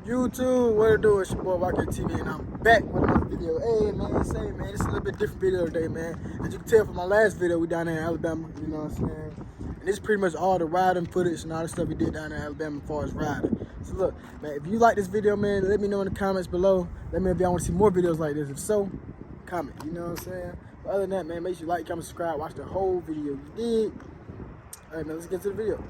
YouTube, what it do? It's your boy YKTV, and I'm back with another video. Hey man, it's a little bit different video today, man. As you can tell from my last video, we down there in Alabama, you know what I'm saying? And this is pretty much all the riding footage and all the stuff we did down there in Alabama as far as riding. So look, man, if you like this video, man, let me know in the comments below. Let me know if y'all want to see more videos like this. If so, comment, you know what I'm saying? But other than that, man, make sure you like, comment, subscribe, watch the whole video. You dig? All right, man, let's get to the video.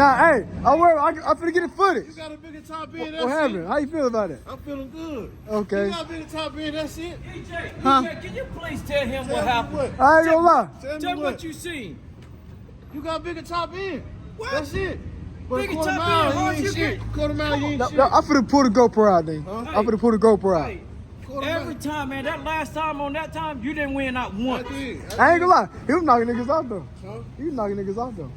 Nah, hey, I'm finna get it footage. You got a bigger top end, that's What happened? it. How you feel about it? I'm feeling good. Okay. You got a bigger top end, that's it. EJ, Huh? can you please tell him what happened? I ain't gonna lie. Tell me what you seen. You got a bigger top end. What? That's it. But Bigger quarter top mile, end, how'd you you ain't shit. get- Quarter mile, you ain't shit. I'm finna pull the GoPro out, then. Huh? I'm finna pull the GoPro out. Hey, Quarter every mile. time, man, that last time on that time, you didn't win not I once. did. I ain't gonna lie. He was knocking niggas off, though. Huh? He was knocking niggas off, though.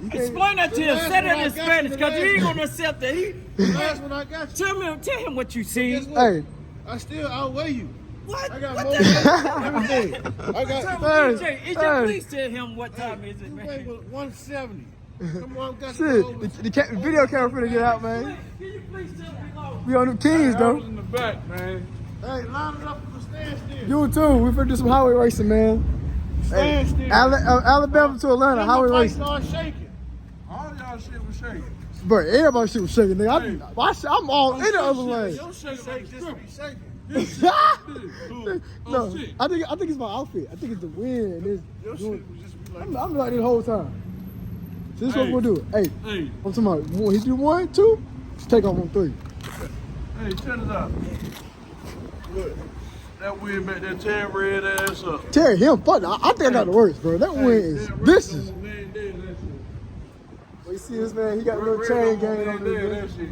You can't- Explain that to him. last Say one that I in got you, Spanish, the because you last ain't one. gonna accept that. The last one I got you. Tell him what you Guess seen. what? Hey. I still outweigh you. What? I got What more the than hell? everything. I Tell got. him, Hey, EJ, hey. please tell him what time is it, You weigh man. 170. Come on, got Shit, you. the video camera finna get out, man. Can you please tell me, Lord? We on them teams, though. in the back, man. Hey, line it up for the standstill. You too. We finna do some highway racing, man. Hey, Standstill. Alabama to Atlanta, Then highway the bike racing. started shaking. All y'all shit was shaking. Bro, everybody shit was shaking, nigga. I'm all in the other lane. Your shit shake just to be shaking. No, I think it's my outfit. I think it's the wind. It's Your shit would just be like. I'm like this the whole time. So this is what Hey. we're gonna do. Hey, Hey, I'm talking about he do 1, 2, just take off on 3. hey, check it out. Look, that wind back there tearing red ass up. Terry, him, fuck. I think I got the worst, bro. That wind is vicious. Man, dead, that shit. Well, you see this man? He got a little chain gang on there, this. that shit.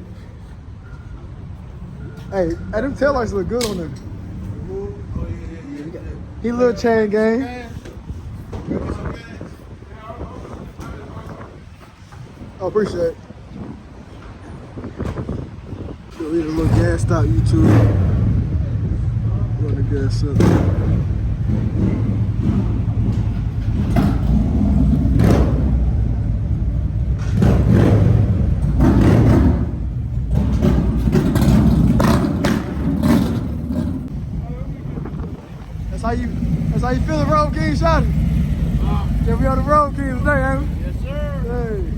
Hey, them taillights look good on him. He a little chain gang. Oh, appreciate it. So we had a little gas stop, YouTube. Run the gas up. That's how you feeling, Road King Shotty? Yeah, we on the Road King today, ain't we? Yes, sir. Hey.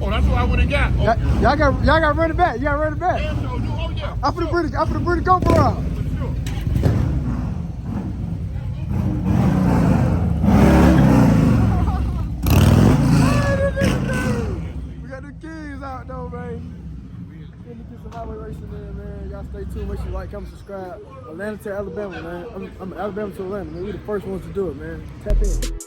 Oh, that's what I would have got. Oh, Y'all got running back. Y'all running back. damn, so you, oh yeah. I'm for the British GoPro out. For sure. We got the keys out though, man. We're gonna get some highway racing in, man. Y'all stay tuned. Make sure you like, comment, subscribe. Atlanta to Alabama, man. I'm Alabama to Atlanta, man. We the first ones to do it, man. Tap in.